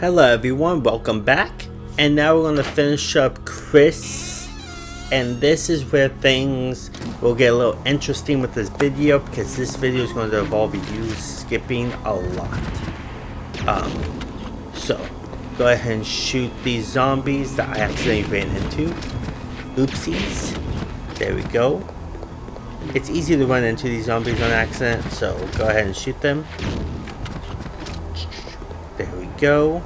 Hello everyone, welcome back. And now we're going to finish up Chris. And this is where things will get a little interesting with this video, because this video is going to involve you skipping a lot. So, go ahead and shoot these zombies that I accidentally ran into. Oopsies. There we go. It's easy to run into these zombies on accident, so go ahead and shoot them. There we go.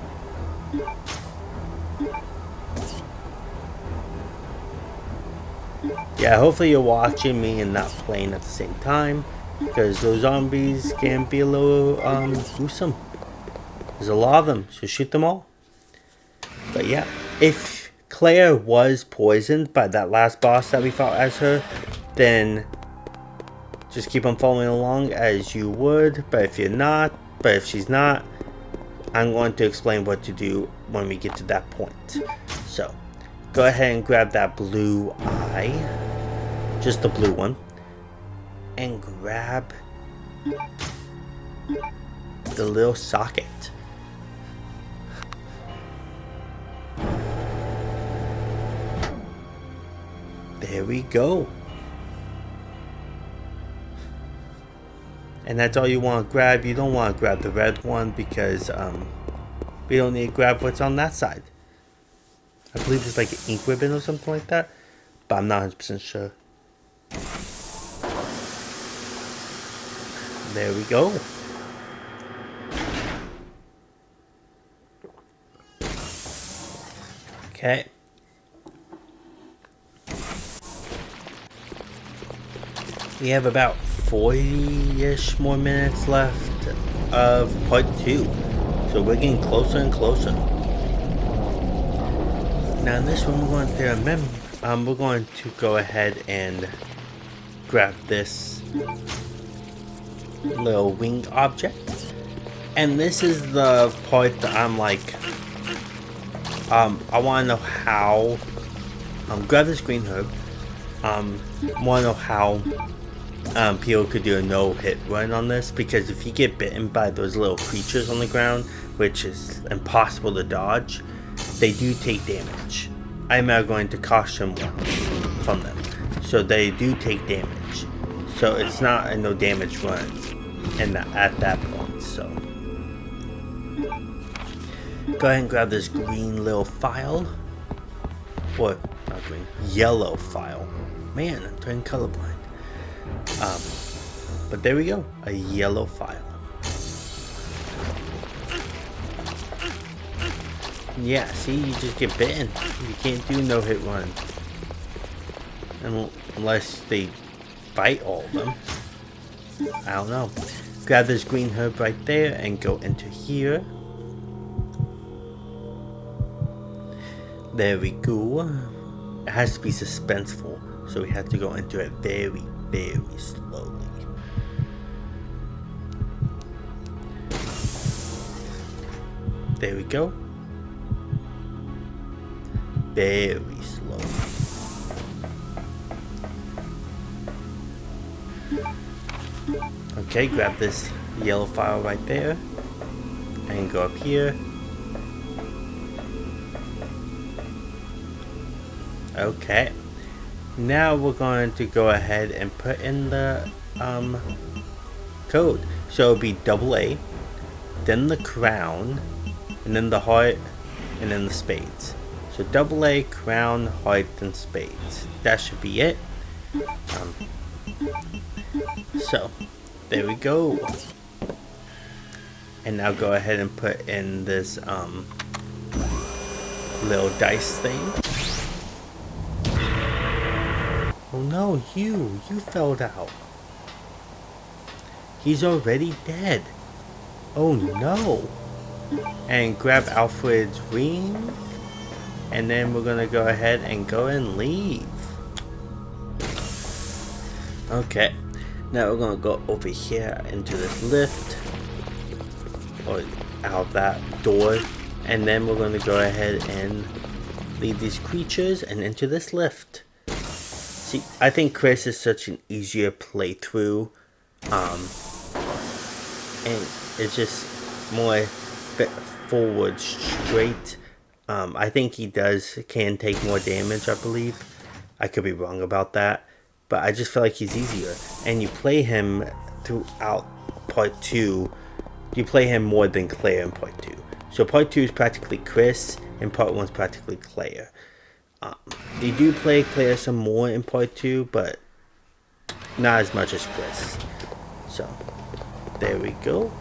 Yeah, hopefully you're watching me and not playing at the same time, because those zombies can be a little gruesome. There's a lot of them, so shoot them all. But yeah, if Claire was poisoned by that last boss that we fought as her, then just keep on following along as you would. But if she's not, I'm going to explain what to do when we get to that point. So, go ahead and grab that blue eye, just the blue one, and grab the little socket. There we go. And that's all you want to grab. You don't want to grab the red one because we don't need to grab what's on that side. I believe it's like an ink ribbon or something like that, but I'm not 100% sure. There we go. Okay. We have about 40-ish more minutes left of part 2. So we're getting closer and closer. Now in this one we're going to go ahead and grab this little wing object. And this is the part that I'm like, I want to know how, grab this green herb. Want to know how people could do a no-hit run on this, because if you get bitten by those little creatures on the ground, which is impossible to dodge, they do take damage. I'm now going to caution once from them, so they do take damage. So it's not a no damage run, and at that point. So go ahead and grab this green little file, or not green, yellow file. Man, I'm turning colorblind. But there we go, a yellow file. Yeah, see, you just get bitten. You can't do no hit run unless they bite all of them. I don't know. Grab this green herb right there and go into here. There we go. It has to be suspenseful, so we have to go into it very, very slowly. There we go. Very slowly. Okay, grab this yellow file right there and go up here. Okay. Now we're going to go ahead and put in the code. So it'll be AA, then the crown, and then the heart, and then the spades. So AA, crown, heart, and spades. That should be it. So there we go. And now go ahead and put in this little dice thing. Oh no, you fell out. He's already dead. Oh no. And grab Alfred's ring. And then we're gonna go ahead and go and leave. Okay. Now we're gonna go over here into this lift. Or out that door. And then we're gonna go ahead and leave these creatures and into this lift. See, I think Chris is such an easier playthrough, and it's just more forward straight. I think he can take more damage, I believe. I could be wrong about that, but I just feel like he's easier. And you play him throughout part 2. You play him more than Claire in part 2. So part 2 is practically Chris, and part 1 is practically Claire. You do play Claire some more in part 2, but not as much as Chris. So, there we go.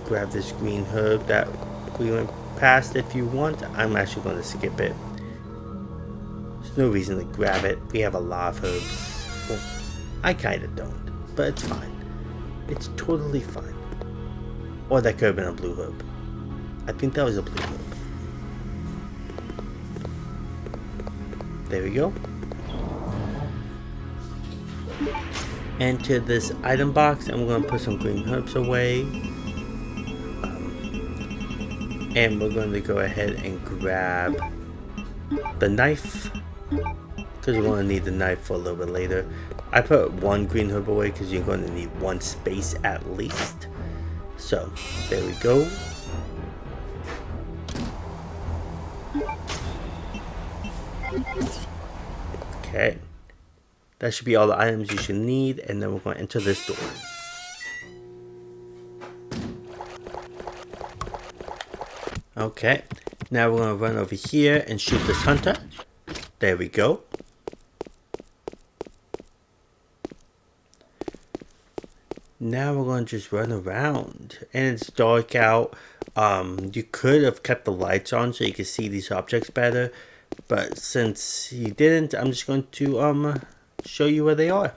Grab this green herb that we went past if you want. I'm actually going to skip it. There's no reason to grab it. We have a lot of herbs. Well, I kind of don't, but it's fine. It's totally fine. Or that could have been a blue herb. I think that was a blue herb. There we go. Enter this item box, and we're going to put some green herbs away. And we're going to go ahead and grab the knife, because we're going to need the knife for a little bit later. I put one green herb away because you're going to need one space at least. So, there we go. Okay. That should be all the items you should need, and then we're going to enter this door. Okay, now we're going to run over here and shoot this hunter. There we go. Now we're going to just run around, and it's dark out. You could have kept the lights on so you could see these objects better, but since you didn't, I'm just going to show you where they are.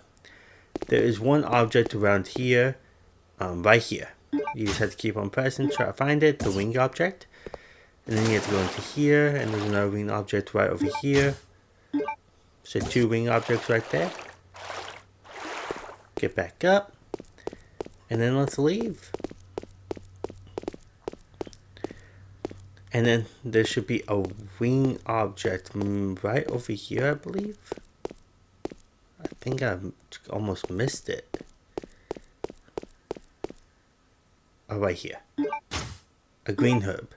There is one object around here, right here. You just have to keep on pressing, try to find it, the wing object. And then you have to go into here, and there's another wing object right over here. So 2 wing objects right there. Get back up. And then let's leave. And then there should be a wing object right over here, I believe. I think I almost missed it. Oh, right here. A green herb.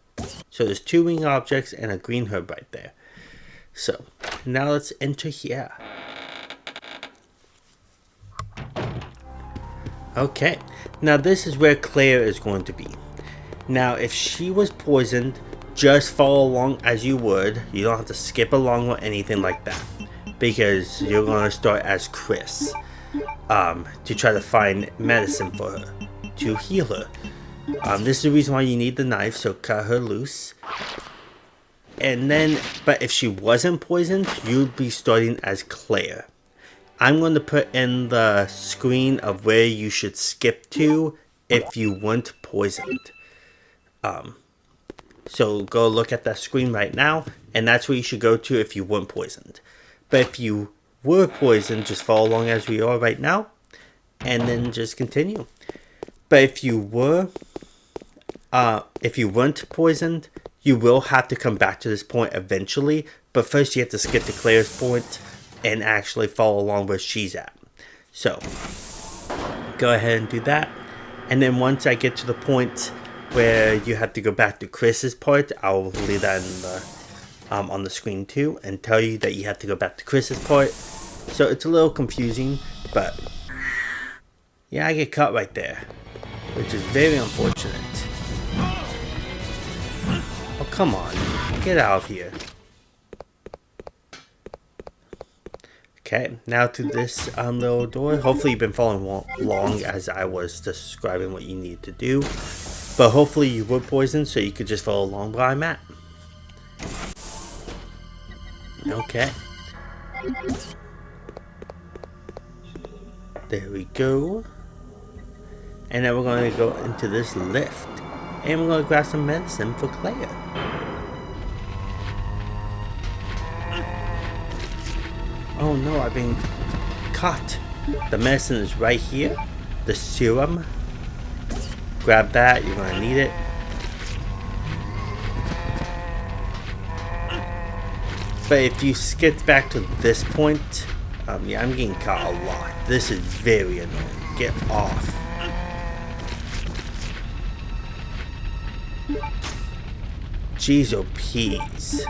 So there's 2 wing objects and a green herb right there. So now let's enter here. Okay, now this is where Claire is going to be. Now if she was poisoned, just follow along as you would. You don't have to skip along or anything like that, because you're going to start as Chris to try to find medicine for her, to heal her. This is the reason why you need the knife, so cut her loose. And then, but if she wasn't poisoned, you'd be starting as Claire. I'm going to put in the screen of where you should skip to if you weren't poisoned. So go look at that screen right now, and that's where you should go to if you weren't poisoned. But if you were poisoned, just follow along as we are right now, and then just continue. But if you weren't poisoned, you will have to come back to this point eventually. But first you have to skip to Claire's point and actually follow along where she's at. So, go ahead and do that. And then once I get to the point where you have to go back to Chris's part, I'll leave that in the, on the screen too, and tell you that you have to go back to Chris's part. So it's a little confusing, but yeah, I get cut right there, which is very unfortunate. Oh, come on. Get out of here. Okay, now to this little door. Hopefully you've been following along as I was describing what you need to do. But hopefully you were poisoned so you could just follow along where I'm at. Okay. There we go. And then we're going to go into this lift. And we're going to grab some medicine for Claire. Oh no, I've been caught. The medicine is right here. The serum. Grab that, you're going to need it. But if you skip back to this point, yeah, I'm getting caught a lot. This is very annoying. Get off. Jeez, oh peas.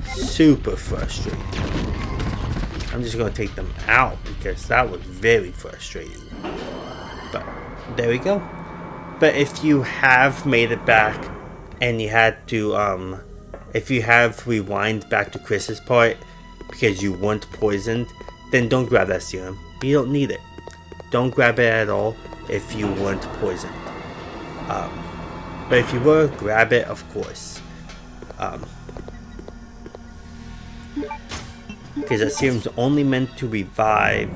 Super frustrating. I'm just gonna take them out because that was very frustrating. But there we go. But if you have made it back and you had to if you have rewind back to Chris's part because you weren't poisoned, then don't grab that serum. You don't need it. Don't grab it at all if you weren't poisoned. But if you were, grab it, of course. Because that serum's only meant to revive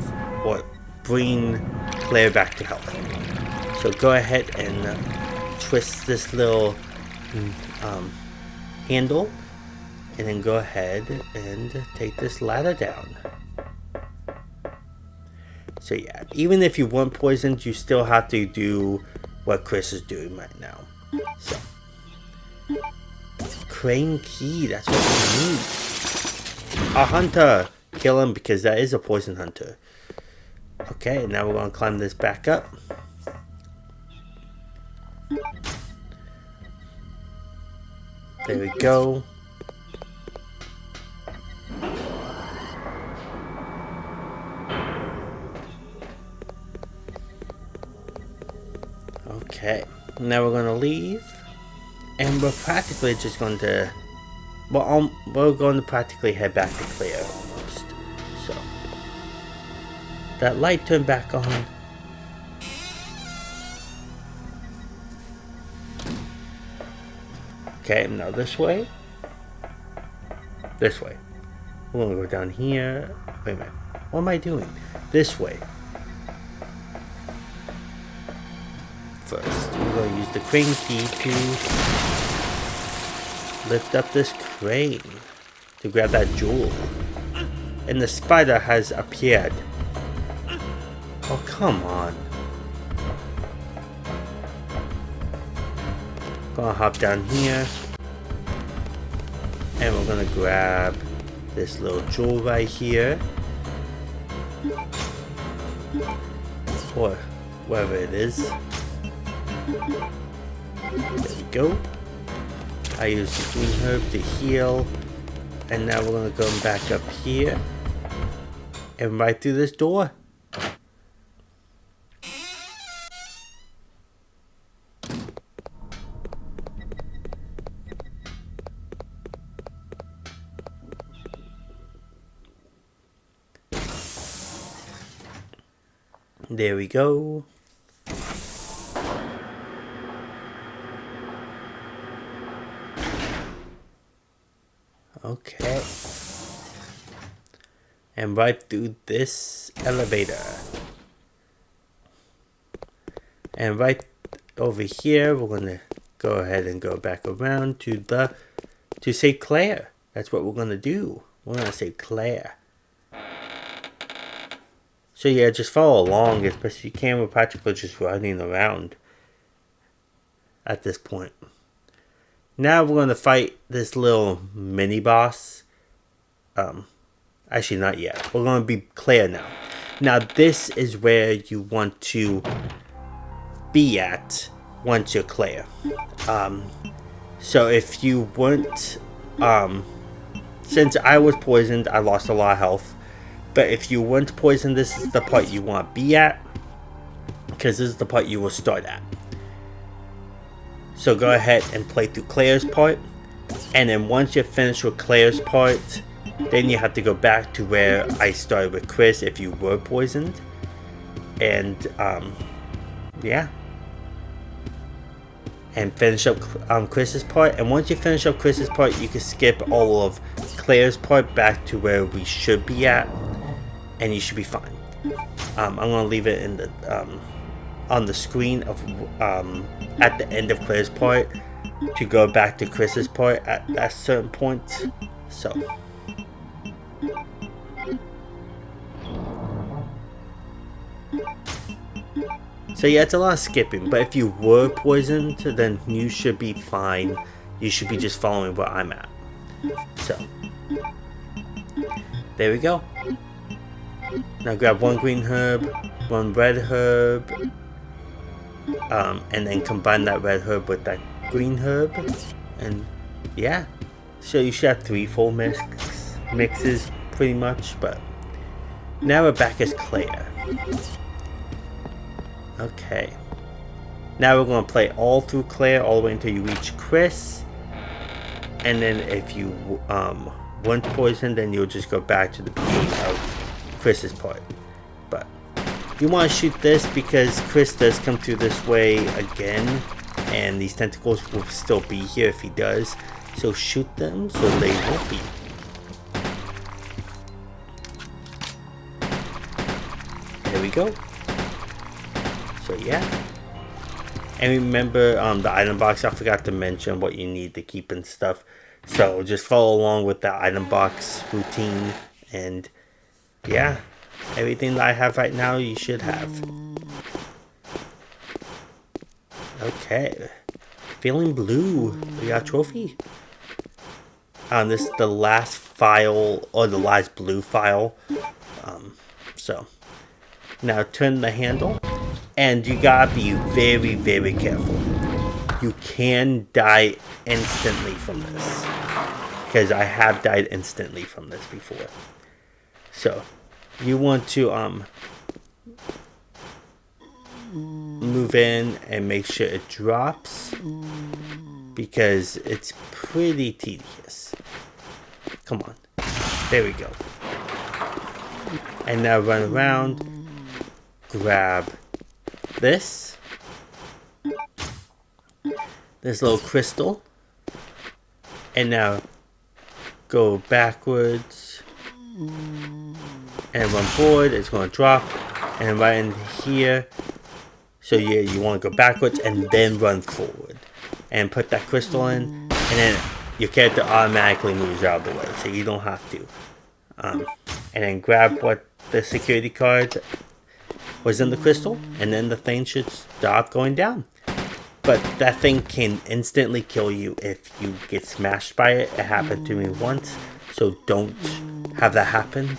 or bring Claire back to health. So go ahead and twist this little handle, and then go ahead and take this ladder down. So yeah, even if you weren't poisoned, you still have to do what Chris is doing right now. So, Crane Key, that's what we need. A hunter! Kill him because that is a poison hunter. Okay, now we're going to climb this back up. There we go. Okay, now we're going to leave. And we're practically just going to... Well, we're going to practically head back to Claire almost. So, that light turned back on. Okay, now this way. This way. We're gonna go down here. Wait a minute. What am I doing? This way. First, we're gonna use the crane key to lift up this crane to grab that jewel. And the spider has appeared. Oh, come on. Gonna hop down here. And we're gonna grab this little jewel right here. Or wherever it is. There we go. I use the green herb to heal. And now we're gonna go back up here. And right through this door. There we go. Okay. And right through this elevator. And right over here, we're gonna go ahead and go back around to save Claire. That's what we're gonna do. We're gonna save Claire. So yeah, just follow along as best you can. We're practically just running around at this point. Now we're going to fight this little mini boss. Actually not yet. We're going to be Claire now. Now this is where you want to be at once you're Claire. So if you weren't... since I was poisoned, I lost a lot of health. But if you weren't poisoned, this is the part you want to be at. Because this is the part you will start at. So go ahead and play through Claire's part. And then once you're finished with Claire's part, then you have to go back to where I started with Chris if you were poisoned. And, yeah. And finish up Chris's part. And once you finish up Chris's part, you can skip all of Claire's part back to where we should be at. And you should be fine. I'm gonna leave it in the on the screen of at the end of Claire's part to go back to Chris's part at that certain point. So yeah, it's a lot of skipping. But if you were poisoned, then you should be fine. You should be just following where I'm at. So there we go. Now grab one green herb, one red herb, and then combine that red herb with that green herb, and yeah, so you should have 3 full mixes pretty much. But now we're back as Claire. Okay, now we're going to play all through Claire all the way until you reach Chris, and then if you weren't poisoned, then you'll just go back to the beginning of Chris's part. But you want to shoot this because Chris does come through this way again, and these tentacles will still be here if he does. So shoot them so they won't be. There we go. So yeah. And remember the item box, I forgot to mention what you need to keep and stuff. So just follow along with the item box routine, and yeah, everything that I have right now you should have. Okay. Feeling blue. We got a trophy. This is the last file, or the last blue file. So now turn the handle, and you gotta be very, very careful. You can die instantly from this, because I have died instantly from this before. So you want to move in and make sure it drops, because it's pretty tedious. Come on. There we go. And now run around, grab this little crystal, and now go backwards and run forward. It's going to drop, and right in here. So yeah, you want to go backwards and then run forward, and put that crystal in, and then your character automatically moves out of the way, so you don't have to. And then grab what the security card was in the crystal, and then the thing should stop going down. But that thing can instantly kill you if you get smashed by it. It happened to me once, so don't have that happen,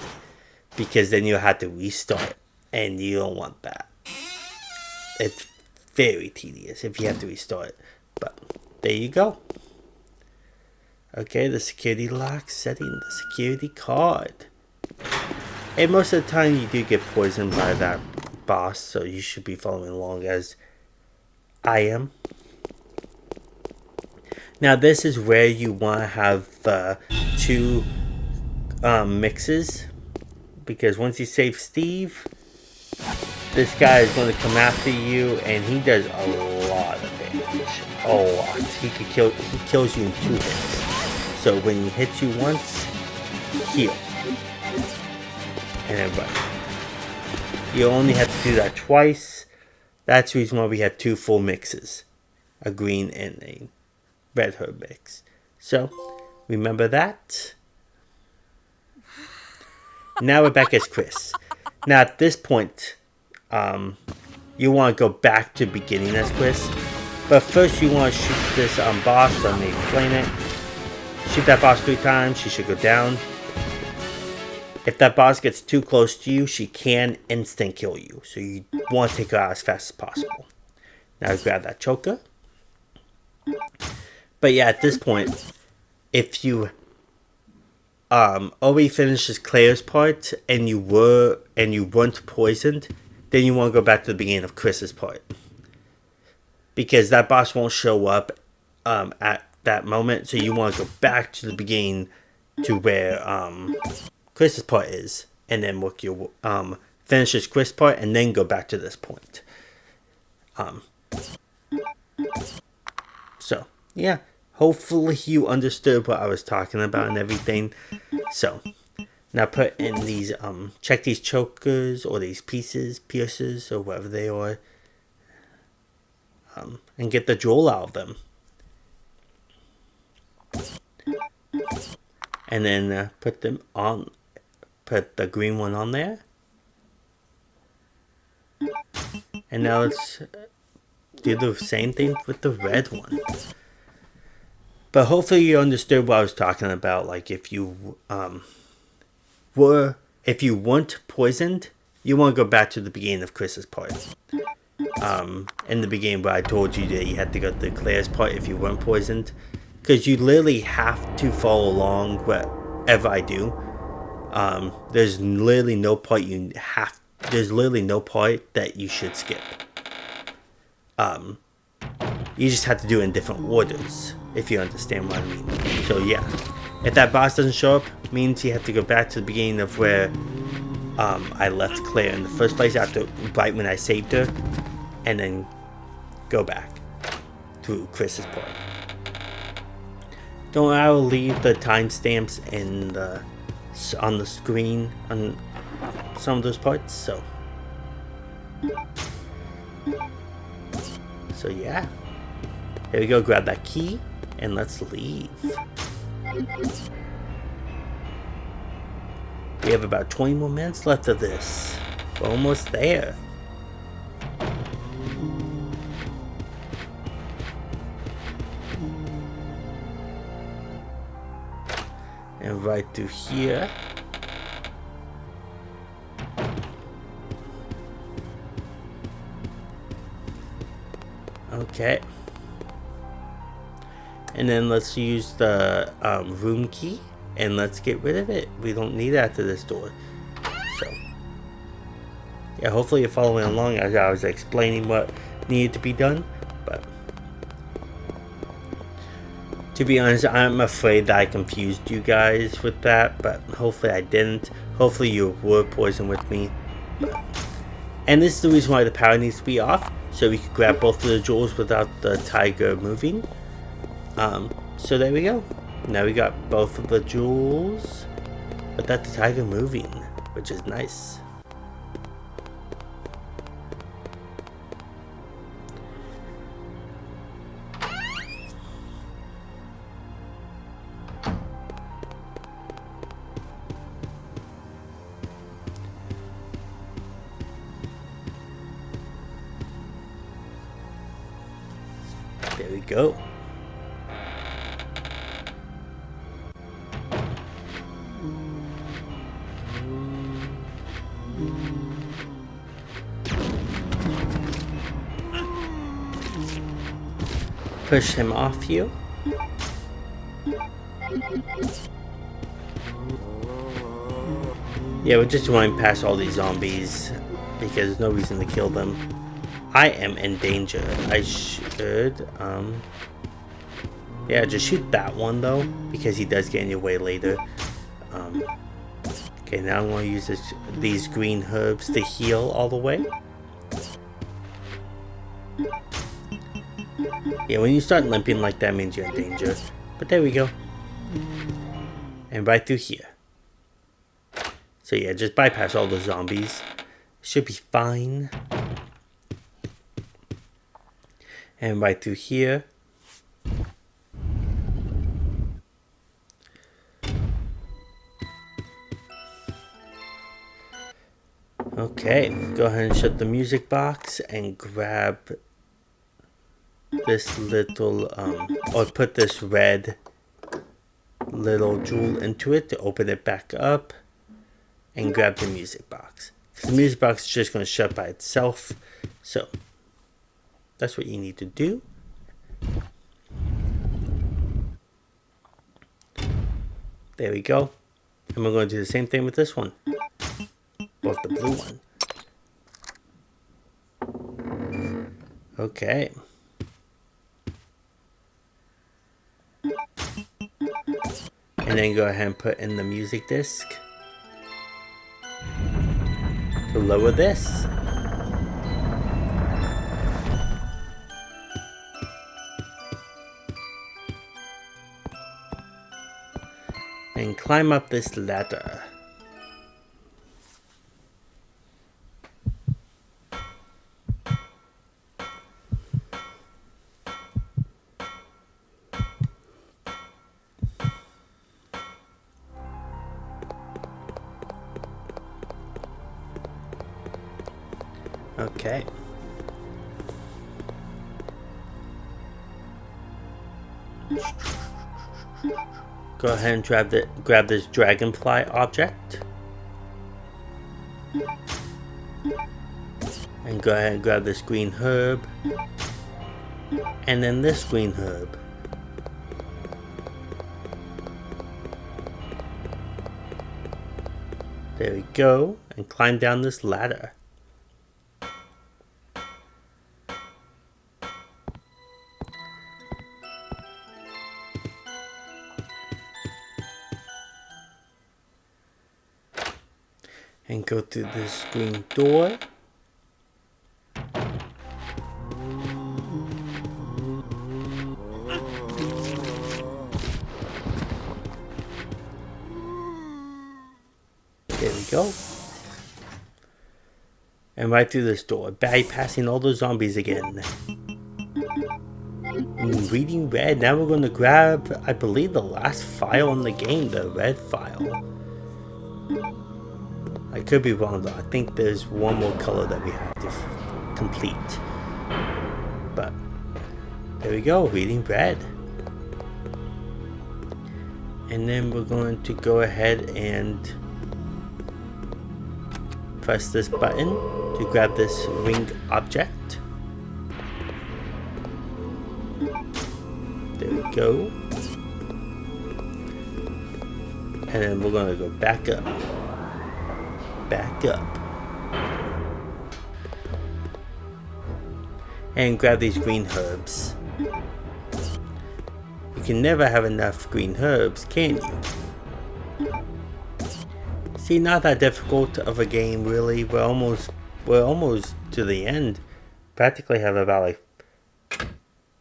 because then you'll have to restart, and you don't want that. It's very tedious if you have to restart it. But there you go. Okay, the security lock setting, the security card. And most of the time you do get poisoned by that boss, so you should be following along as I am. Now this is where you want to have the 2 mixes, because once you save Steve, this guy is going to come after you, and he does a lot of damage. A lot. He kills you in 2 hits. So when he hits you once, heal. And then run. You only have to do that twice. That's the reason why we have 2 full mixes. A green and a red herb mix. So, remember that. Now we're back as Chris. Now at this point, you want to go back to beginning as Chris. But first you want to shoot this boss. Let me explain it. Shoot that boss 3 times. She should go down. If that boss gets too close to you, she can instant kill you. So you want to take her out as fast as possible. Now grab that choker. But yeah, at this point, if you already finished Claire's part and you weren't poisoned, then you want to go back to the beginning of Chris's part, because that boss won't show up at that moment. So you want to go back to the beginning to where Chris's part is, and then work your finish his Chris part, and then go back to this point. So yeah, hopefully you understood what I was talking about and everything. So now put in these check these chokers, or these pierces, or whatever they are, and get the jewel out of them. And then put the green one on there. And now let's do the same thing with the red one. But hopefully you understood what I was talking about. Like if you weren't poisoned, you want to go back to the beginning of Chris's part. in the beginning where I told you that you had to go to the Claire's part if you weren't poisoned. Because you literally have to follow along whatever I do. There's literally no part there's literally no part that you should skip. You just have to do it in different orders, if you understand what I mean. So yeah, if that boss doesn't show up, means you have to go back to the beginning of where I left Claire in the first place, right when I saved her, and then go back to Chris's part. Don't worry, I will leave the timestamps on the screen on some of those parts. So yeah, here we go. Grab that key and let's leave. We have about 20 more minutes left of this. We're almost there. And right through here. Okay. And then let's use the room key and let's get rid of it. We don't need it after this door. So yeah, hopefully you're following along as I was explaining what needed to be done. But to be honest, I'm afraid that I confused you guys with that, but hopefully I didn't. Hopefully you were poisoned with me. And this is the reason why the power needs to be off, so we can grab both of the jewels without the tiger moving. So there we go. Now we got both of the jewels without the tiger moving, which is nice. There we go. Push him off you. Yeah, we're just running past all these zombies because there's no reason to kill them. I am in danger. I should, yeah, just shoot that one though, because he does get in your way later. Okay, now I'm going to use these green herbs to heal all the way. Yeah, when you start limping like that means you're in danger. But there we go. And right through here. So yeah, just bypass all the zombies. Should be fine. And right through here. Okay, go ahead and shut the music box and grab this little, or put this red little jewel into it to open it back up and grab the music box. Because the music box is just going to shut by itself. So that's what you need to do. There we go. And we're going to do the same thing with this one. Both the blue one. Okay. And then go ahead and put in the music disc to lower this. And climb up this ladder. Okay. Go ahead and grab this dragonfly object. And go ahead and grab this green herb. And then this green herb. There we go. And climb down this ladder. And go through this green door. There we go. And right through this door, bypassing all those zombies again. Reading red. Now we're going to grab, I believe, the last file in the game, the red file. I could be wrong though. I think there's one more color that we have to complete. But there we go, reading red. And then we're going to go ahead and press this button to grab this winged object. There we go. And then we're going to go back up. Back up. And grab these green herbs. You can never have enough green herbs, can you? See, not that difficult of a game, really. We're almost to the end. Practically have about like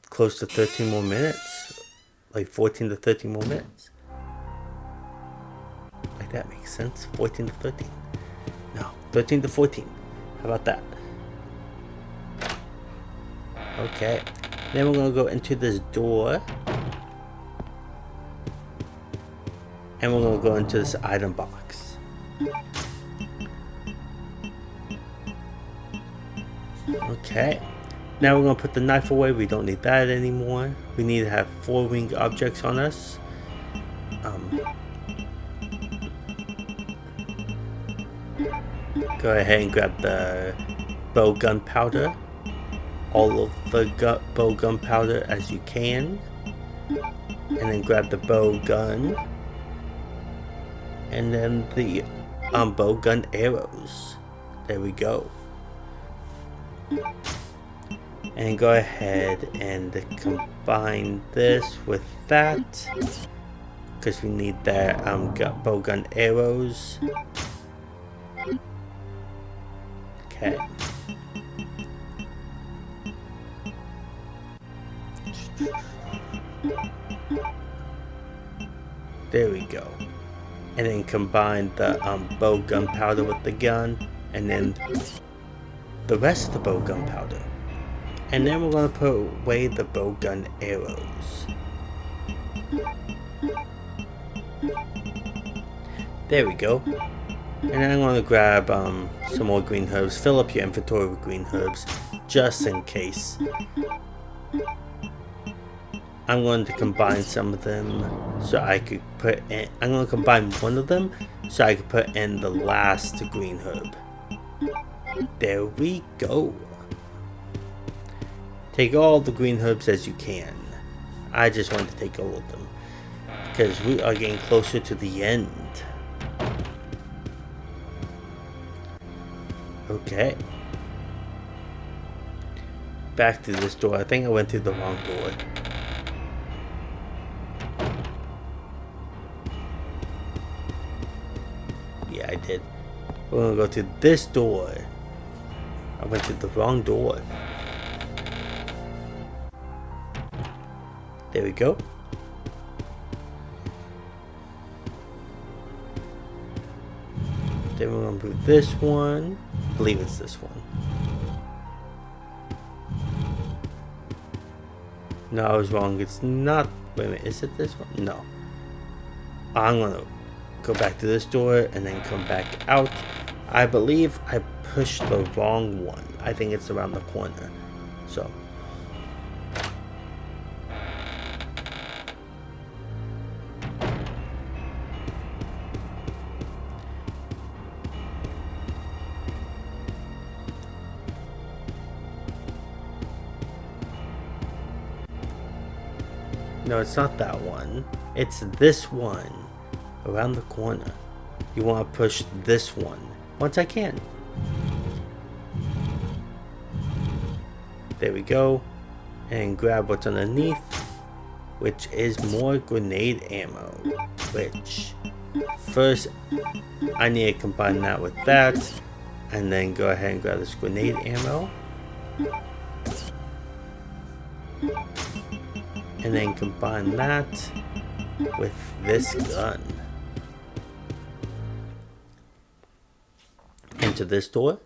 close to 13 more minutes. Like 14 to 13 more minutes. Like that makes sense. 14 to 13. No, 13 to 14. How about that? Okay. Then we're going to go into this door. And we're going to go into this item box. Okay. Now we're going to put the knife away. We don't need that anymore. We need to have 4 winged objects on us. Go ahead and grab the bow gunpowder. All of the bow gunpowder as you can. And then grab the bow gun. And then the bow gun arrows. There we go. And go ahead and combine this with that. Because we need that bow gun arrows. Okay. There we go. And then combine the bow gunpowder with the gun. And then the rest of the bow gunpowder. And then we're going to put away the bow gun arrows. There we go. And then I'm going to grab some more green herbs. Fill up your inventory with green herbs, just in case. I'm going to combine some of them so I could put in. I'm going to combine one of them so I could put in the last green herb. There we go. Take all the green herbs as you can. I just want to take all of them because we are getting closer to the end. Okay. Back to this door. I think I went through the wrong door. Yeah, I did. We're gonna go to this door. I went to the wrong door. There we go. Then we're gonna move this one. I believe it's this one. No, I was wrong. It's not. Wait a minute. Is it this one? No. I'm gonna go back to this door and then come back out. I believe I pushed the wrong one. I think it's around the corner. So. No, it's not that one. It's this one. Around the corner. You want to push this one. Once I can. There we go. And grab what's underneath. Which is more grenade ammo. Which, first, I need to combine that with that. And then go ahead and grab this grenade ammo. And then combine that with this gun. Into this door.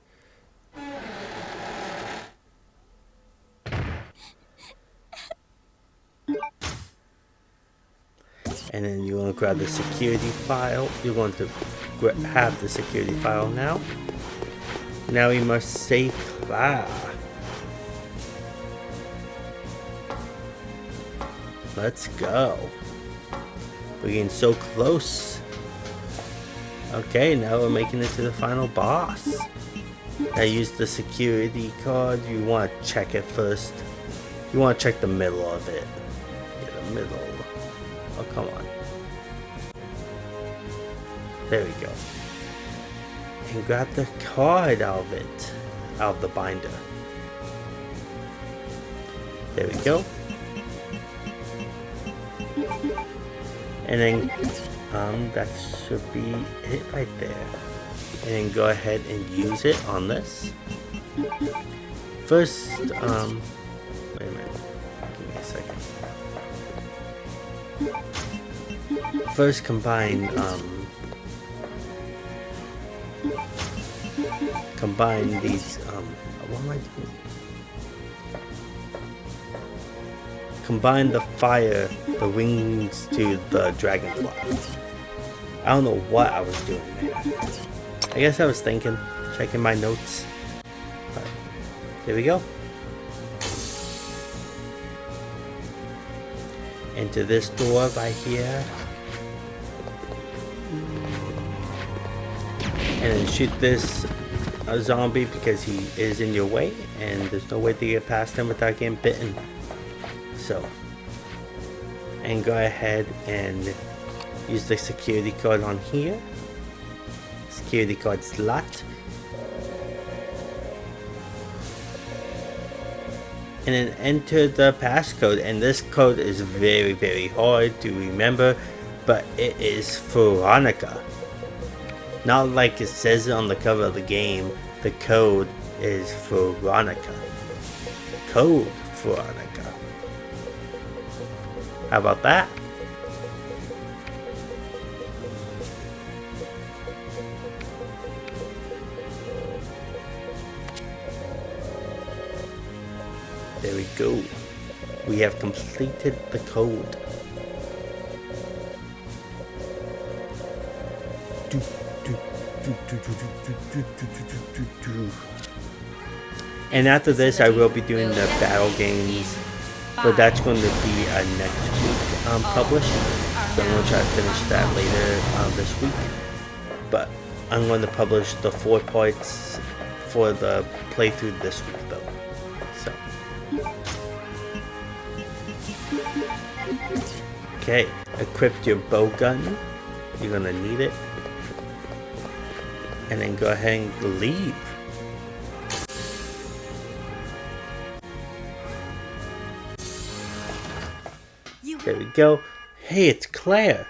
And then you want to grab the security file. You're going to have the security file now. Now we must save Clara. Let's go. We're getting so close. Okay, now we're making it to the final boss. I use the security card. You want to check it first. You want to check the middle of it. Yeah, the middle. Oh, come on. There we go. And grab the card out of it. Out of the binder. There we go. And then that should be it right there. And then go ahead and use it on this. First, wait a minute. Give me a second. First combine these, what am I doing? Combine the fire, the wings to the dragonfly. I don't know what I was doing there. I guess I was thinking, checking my notes. But there we go. Into this door right here. And then shoot this zombie because he is in your way. And there's no way to get past him without getting bitten. So, and go ahead and use the security card on here. Security card slot. And then enter the passcode. And this code is very, very hard to remember, but it is Veronica. Not like it says it on the cover of the game. The code is Veronica. Code Veronica. How about that? There we go. We have completed the code. And after this, I will be doing the battle games, but that's going to be next week published. So I'm going to try to finish that later this week. But I'm going to publish the 4 parts for the playthrough this week, though. So. Okay, equip your bow gun. You're going to need it. And then go ahead and leave. There we go. Hey, it's Claire.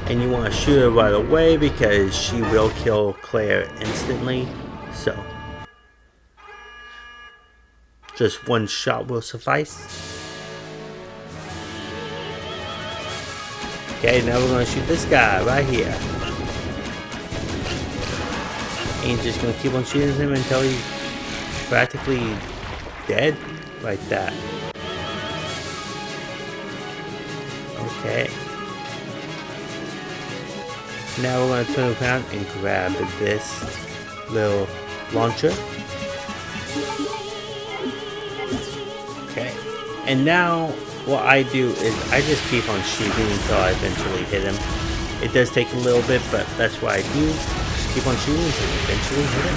And you want to shoot her right away because she will kill Claire instantly. So, just one shot will suffice. Okay, now we're going to shoot this guy right here. And you're just going to keep on shooting him until he's practically dead, like that. Okay. Now we're going to turn around and grab this little launcher. Okay. And now what I do is I just keep on shooting until I eventually hit him. It does take a little bit, but that's what I do. keep on shooting until you eventually hit him.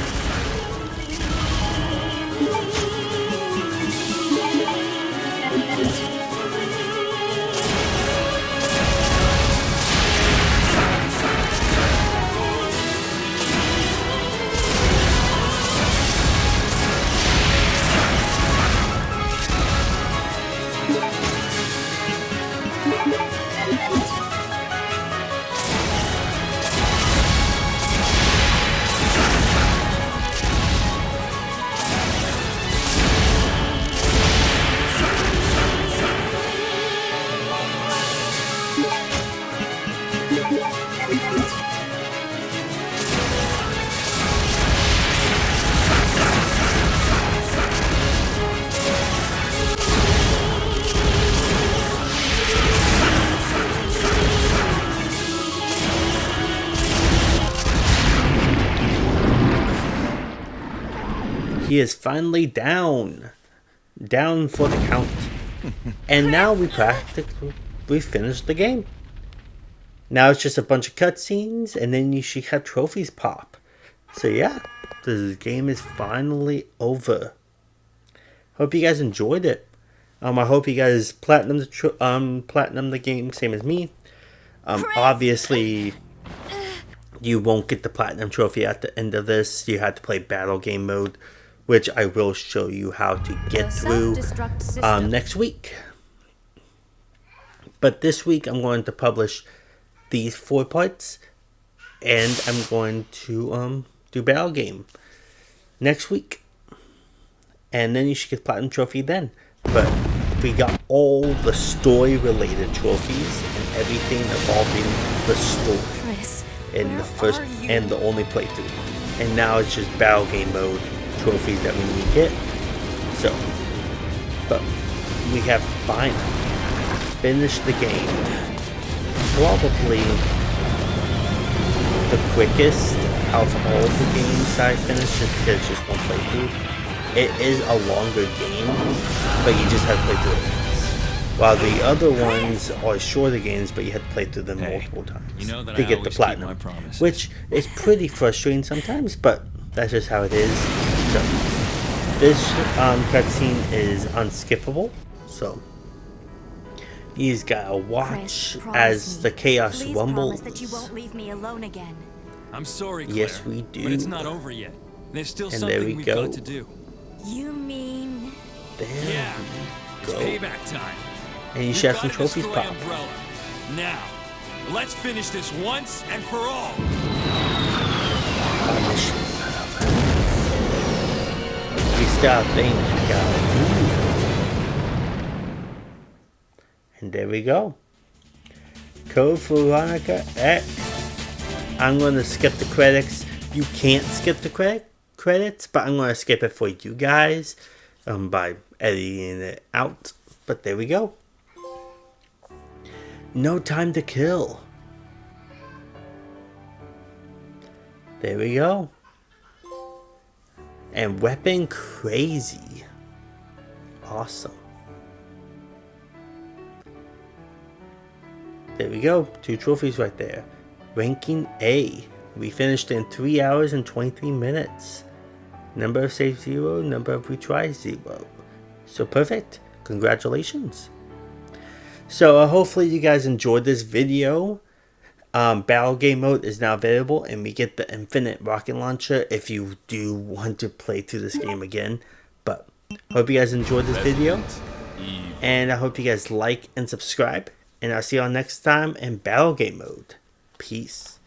He is finally down for the count. And now we finished the game. Now it's just a bunch of cutscenes, and then you should have trophies pop. So yeah, the game is finally over. Hope you guys enjoyed it. I hope you guys platinum the game, same as me. Obviously, you won't get the platinum trophy at the end of this. You have to play battle game mode, which I will show you how to get through next week. But this week I'm going to publish these 4 parts, and I'm going to do battle game next week, and then you should get platinum trophy then. But we got all the story related trophies and everything involving the story in the first and the only playthrough, and now it's just battle game mode trophies that we need to get. So, but we have finally finished the game. Probably the quickest out of all the games I finished, just because it's just one playthrough. It is a longer game, but you just have to play through it once. While the other ones are shorter games, but you have to play through them multiple times to get the platinum, which is pretty frustrating sometimes, but that's just how it is. So this cutscene is unskippable, so he's gotta watch as the chaos rumbles. That you won't leave me alone again. I'm sorry, Claire, yes, we do. But it's not over yet. There's still and something there we we've go. got to do. You mean? There yeah, it's payback time. And you should have some trophies pop. Umbrella. Now, let's finish this once and for all. We still have things we gotta do. And there we go. Code for Veronica X. I'm gonna skip the credits. You can't skip the credits, but I'm gonna skip it for you guys by editing it out. But there we go. No Time to Kill. There we go. And Weapon Crazy. Awesome. There we go. 2 trophies right there. Ranking A. We finished in 3 hours and 23 minutes. Number of saves 0. Number of retries 0. So perfect. Congratulations. So hopefully you guys enjoyed this video. Battle game mode is now available, and we get the infinite rocket launcher if you do want to play through this game again. But hope you guys enjoyed this video, and I hope you guys like and subscribe, and I'll see y'all next time in battle game mode. Peace.